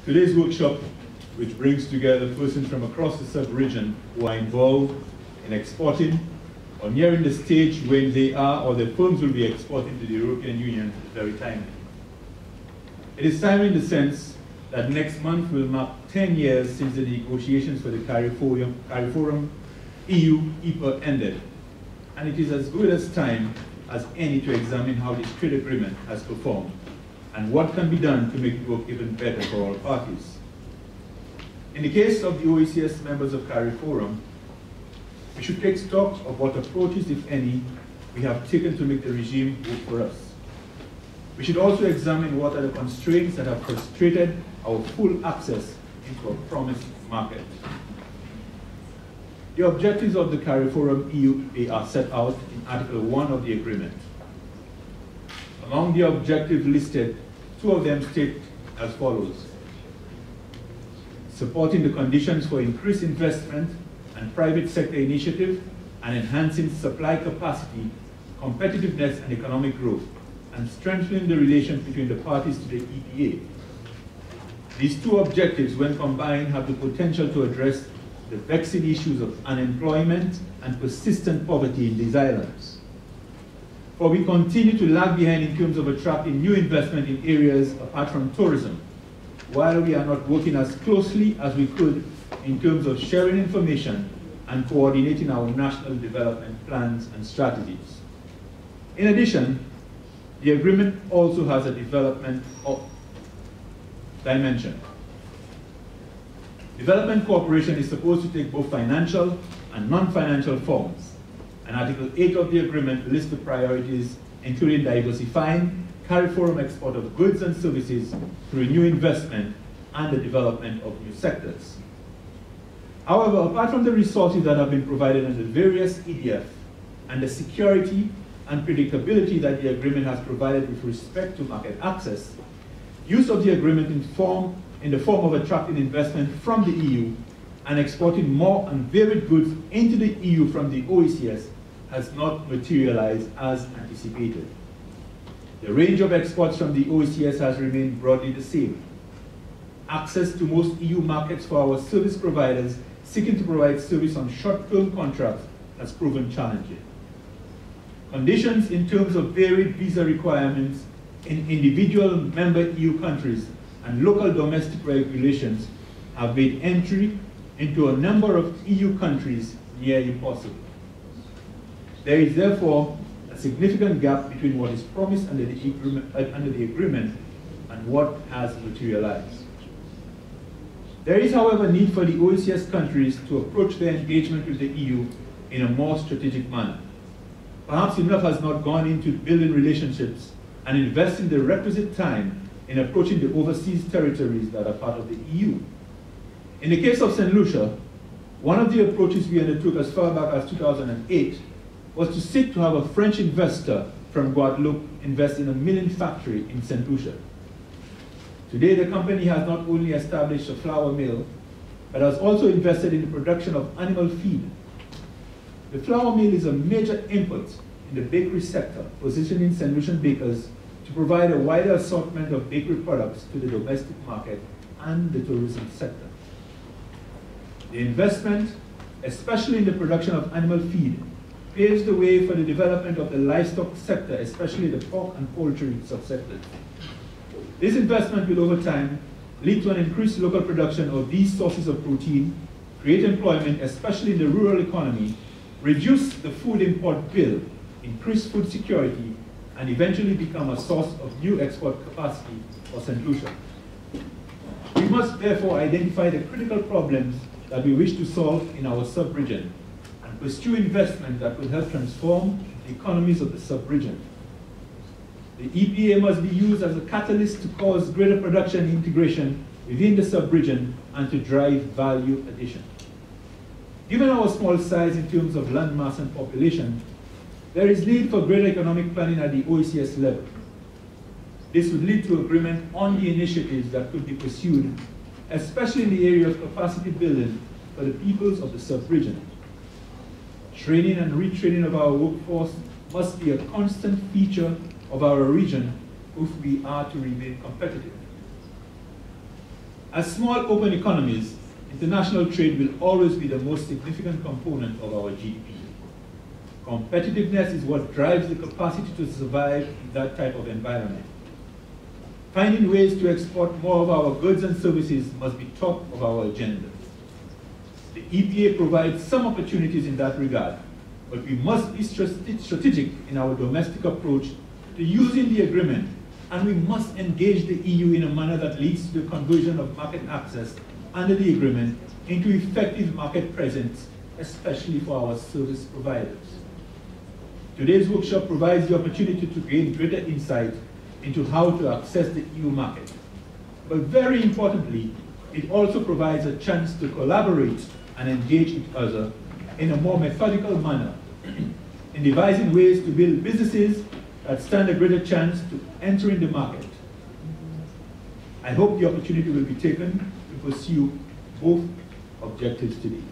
Today's workshop, which brings together persons from across the sub-region who are involved in exporting or nearing the stage when they are or their firms will be exporting to the European Union, is very timely. It is timely in the sense that next month will mark 10 years since the negotiations for the CARIFORUM EU EPA ended, and it is as good as time as any to examine how this trade agreement has performed and what can be done to make it work even better for all parties. In the case of the OECS members of CARIFORUM, we should take stock of what approaches, if any, we have taken to make the regime work for us. We should also examine what are the constraints that have frustrated our full access into a promised market. The objectives of the CARIFORUM EU are set out in Article 1 of the agreement. Among the objectives listed, two of them state as follows: supporting the conditions for increased investment and private sector initiative and enhancing supply capacity, competitiveness and economic growth, and strengthening the relations between the parties to the EPA. These two objectives, when combined, have the potential to address the vexing issues of unemployment and persistent poverty in these islands. For we continue to lag behind in terms of attracting new investment in areas apart from tourism, while we are not working as closely as we could in terms of sharing information and coordinating our national development plans and strategies. In addition, the agreement also has a development dimension. Development cooperation is supposed to take both financial and non-financial forms, and Article 8 of the agreement lists the priorities, including diversifying CARIFORUM export of goods and services through new investment and the development of new sectors. However, apart from the resources that have been provided under various EDF and the security and predictability that the agreement has provided with respect to market access, use of the agreement in the form of attracting investment from the EU and exporting more and varied goods into the EU from the OECS has not materialized as anticipated. The range of exports from the OECS has remained broadly the same. Access to most EU markets for our service providers seeking to provide service on short-term contracts has proven challenging. Conditions in terms of varied visa requirements in individual member EU countries and local domestic regulations have made entry into a number of EU countries near impossible. There is therefore a significant gap between what is promised under the agreement and what has materialized. There is, however, need for the OECS countries to approach their engagement with the EU in a more strategic manner. Perhaps enough has not gone into building relationships and investing the requisite time in approaching the overseas territories that are part of the EU. In the case of St. Lucia, one of the approaches we undertook as far back as 2008 was to seek to have a French investor from Guadeloupe invest in a milling factory in St. Lucia. Today, the company has not only established a flour mill, but has also invested in the production of animal feed. The flour mill is a major input in the bakery sector, positioning St. Lucian bakers to provide a wider assortment of bakery products to the domestic market and the tourism sector. The investment, especially in the production of animal feed, paves the way for the development of the livestock sector, especially the pork and poultry subsectors. This investment will over time lead to an increased local production of these sources of protein, create employment, especially in the rural economy, reduce the food import bill, increase food security, and eventually become a source of new export capacity for St. Lucia. We must therefore identify the critical problems that we wish to solve in our sub-region and pursue investment that will help transform the economies of the sub-region. The EPA must be used as a catalyst to cause greater production and integration within the sub-region and to drive value addition. Given our small size in terms of land mass and population, there is need for greater economic planning at the OECS level. This would lead to agreement on the initiatives that could be pursued, especially in the area of capacity building for the peoples of the sub-region. Training and retraining of our workforce must be a constant feature of our region if we are to remain competitive. As small open economies, international trade will always be the most significant component of our GDP. Competitiveness is what drives the capacity to survive in that type of environment. Finding ways to export more of our goods and services must be top of our agenda. The EPA provides some opportunities in that regard, but we must be strategic in our domestic approach to using the agreement, and we must engage the EU in a manner that leads to the conversion of market access under the agreement into effective market presence, especially for our service providers. Today's workshop provides the opportunity to gain greater insight into how to access the EU market. But very importantly, it also provides a chance to collaborate and engage each other in a more methodical manner in devising ways to build businesses that stand a greater chance to entering the market. I hope the opportunity will be taken to pursue both objectives today.